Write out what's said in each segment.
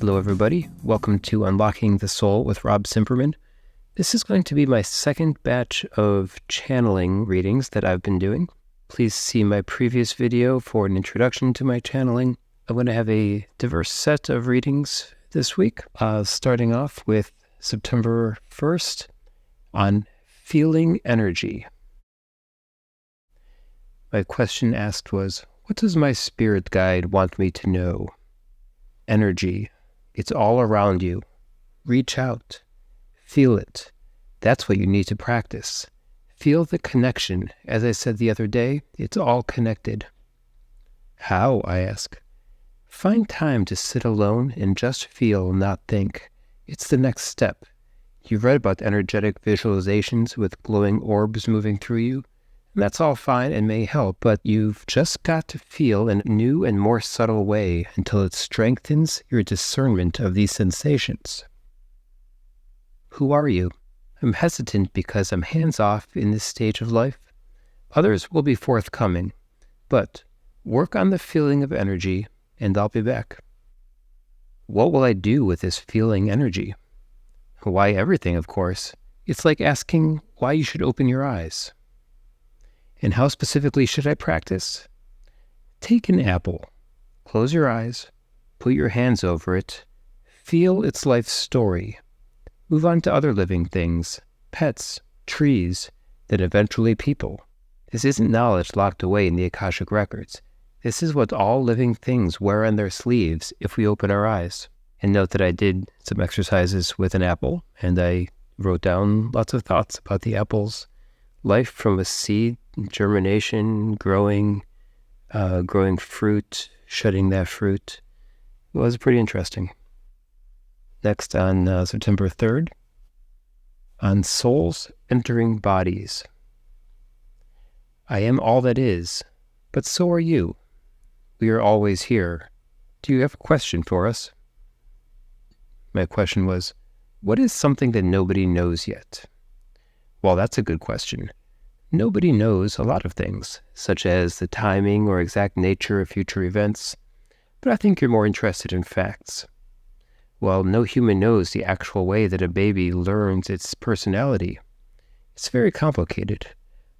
Hello everybody, welcome to Unlocking the Soul with Rob Cimperman. This is going to be my second batch of channeling readings that I've been doing. Please see my previous video for an introduction to my channeling. I'm going to have a diverse set of readings this week, starting off with September 1st on feeling energy. My question asked was, what does my spirit guide want me to know? Energy. It's all around you. Reach out. Feel it. That's what you need to practice. Feel the connection. As I said the other day, it's all connected. How, I ask. Find time to sit alone and just feel, not think. It's the next step. You've read about energetic visualizations with glowing orbs moving through you. That's all fine and may help, but you've just got to feel in a new and more subtle way until it strengthens your discernment of these sensations. Who are you? I'm hesitant because I'm hands-off in this stage of life. Others will be forthcoming, but work on the feeling of energy and I'll be back. What will I do with this feeling energy? Why, everything, of course. It's like asking why you should open your eyes. And how specifically should I practice? Take an apple, close your eyes, put your hands over it, feel its life story. Move on to other living things, pets, trees, then eventually people. This isn't knowledge locked away in the Akashic records. This is what all living things wear on their sleeves if we open our eyes. And note that I did some exercises with an apple, and I wrote down lots of thoughts about the apple's life from a seed, germination, growing fruit, shedding that fruit. It was pretty interesting. Next on September 3rd, on souls entering bodies. I am all that is, but so are you. We are always here. Do you have a question for us? My question was, what is something that nobody knows yet? Well, that's a good question. Nobody knows a lot of things, such as the timing or exact nature of future events, but I think you're more interested in facts. Well, no human knows the actual way that a baby learns its personality. It's very complicated.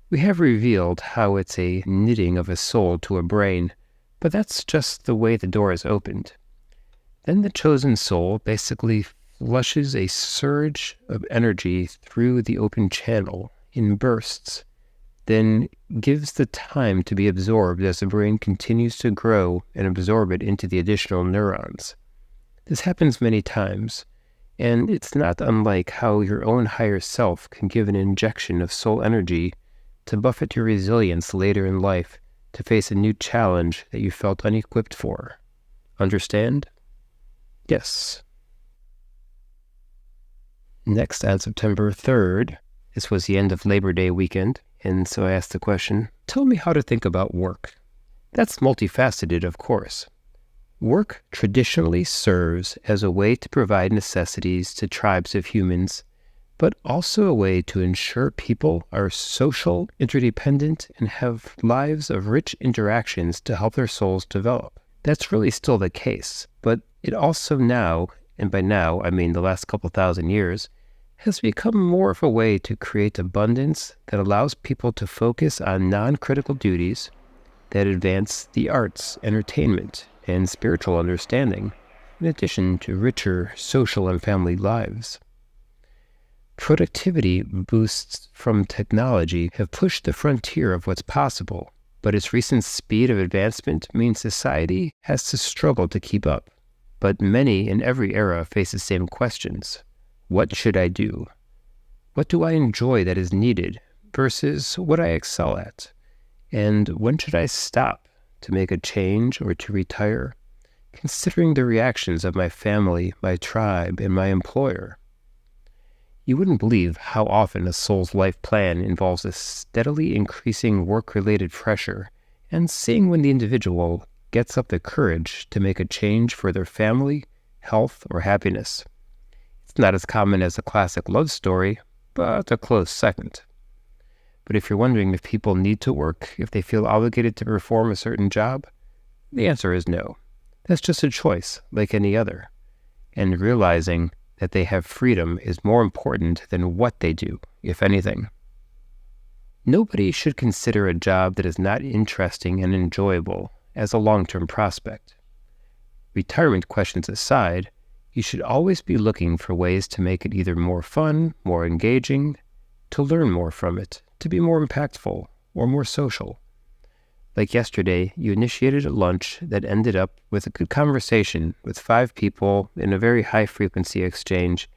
We have revealed how it's a knitting of a soul to a brain, but that's just the way the door is opened. Then the chosen soul basically flushes a surge of energy through the open channel in bursts, then gives the time to be absorbed as the brain continues to grow and absorb it into the additional neurons. This happens many times, and it's not unlike how your own higher self can give an injection of soul energy to buffet your resilience later in life to face a new challenge that you felt unequipped for. Understand? Yes. Next, on September 3rd, this was the end of Labor Day weekend, and so I asked the question, tell me how to think about work. That's multifaceted, of course. Work traditionally serves as a way to provide necessities to tribes of humans, but also a way to ensure people are social, interdependent, and have lives of rich interactions to help their souls develop. That's really still the case, but it also now, and by now I mean the last couple thousand years, has become more of a way to create abundance that allows people to focus on non-critical duties that advance the arts, entertainment, and spiritual understanding, in addition to richer social and family lives. Productivity boosts from technology have pushed the frontier of what's possible, but its recent speed of advancement means society has to struggle to keep up. But many in every era face the same questions. What should I do? What do I enjoy that is needed versus what I excel at? And when should I stop to make a change or to retire, considering the reactions of my family, my tribe, and my employer? You wouldn't believe how often a soul's life plan involves a steadily increasing work-related pressure and seeing when the individual gets up the courage to make a change for their family, health, or happiness. It's not as common as a classic love story, but a close second. But if you're wondering if people need to work, if they feel obligated to perform a certain job, the answer is no. That's just a choice, like any other. and realizing that they have freedom is more important than what they do, if anything. Nobody should consider a job that is not interesting and enjoyable as a long-term prospect. Retirement questions aside, you should always be looking for ways to make it either more fun, more engaging, to learn more from it, to be more impactful, or more social. Like yesterday, you initiated a lunch that ended up with a good conversation with 5 people in a very high-frequency exchange,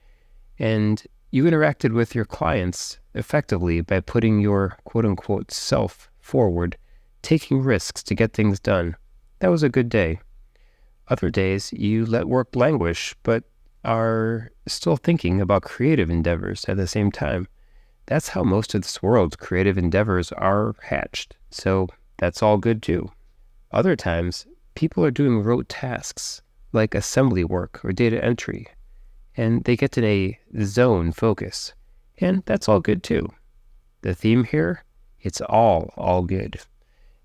and you interacted with your clients effectively by putting your quote-unquote self forward, taking risks to get things done. That was a good day. Other days, you let work languish, but are still thinking about creative endeavors at the same time. That's how most of this world's creative endeavors are hatched, so that's all good too. Other times, people are doing rote tasks like assembly work or data entry, and they get in a zone focus, and that's all good too. The theme here, it's all good.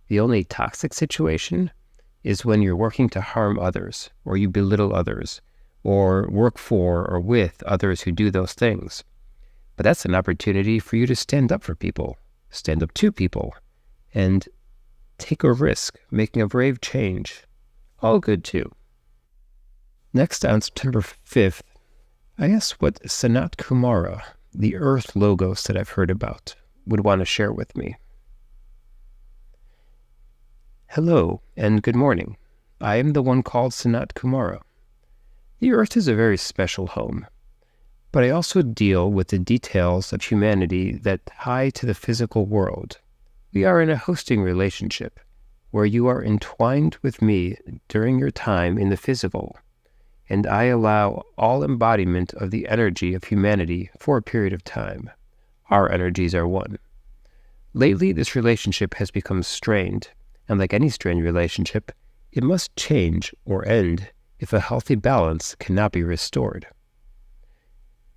The only toxic situation is when you're working to harm others, or you belittle others, or work for or with others who do those things. But that's an opportunity for you to stand up for people, stand up to people, and take a risk, making a brave change. All good too. Next, on September 5th, I asked what Sanat Kumara, the Earth Logos that I've heard about, would want to share with me. Hello, and good morning. I am the one called Sanat Kumara. The Earth is a very special home, but I also deal with the details of humanity that tie to the physical world. We are in a hosting relationship, where you are entwined with me during your time in the physical, and I allow all embodiment of the energy of humanity for a period of time. Our energies are one. Lately, this relationship has become strained, and like any strained relationship, it must change or end if a healthy balance cannot be restored.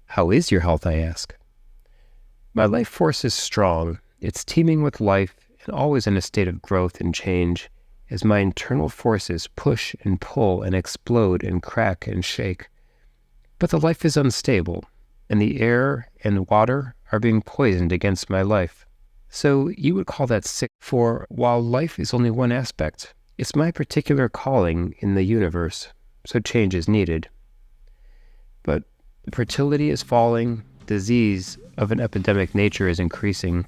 How is your health, I ask? My life force is strong. It's teeming with life and always in a state of growth and change as my internal forces push and pull and explode and crack and shake. But the life is unstable, and the air and water are being poisoned against my life. So you would call that sick, for while life is only one aspect, it's my particular calling in the universe, so change is needed. But fertility is falling, disease of an epidemic nature is increasing,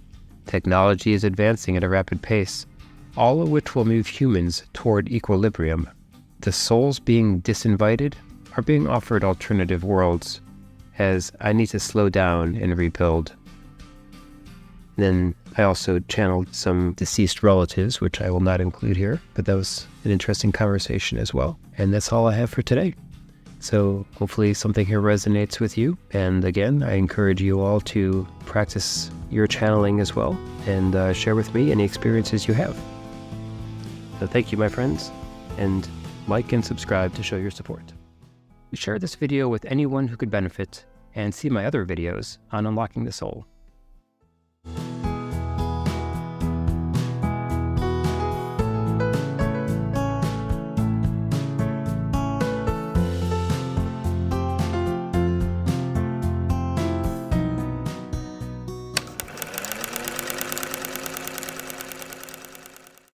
technology is advancing at a rapid pace, all of which will move humans toward equilibrium. The souls being disinvited are being offered alternative worlds, as I need to slow down and rebuild. Then I also channeled some deceased relatives, which I will not include here, but that was an interesting conversation as well. And that's all I have for today. So hopefully something here resonates with you. And again, I encourage you all to practice your channeling as well and share with me any experiences you have. So thank you, my friends, and like and subscribe to show your support. Share this video with anyone who could benefit and see my other videos on unlocking the soul.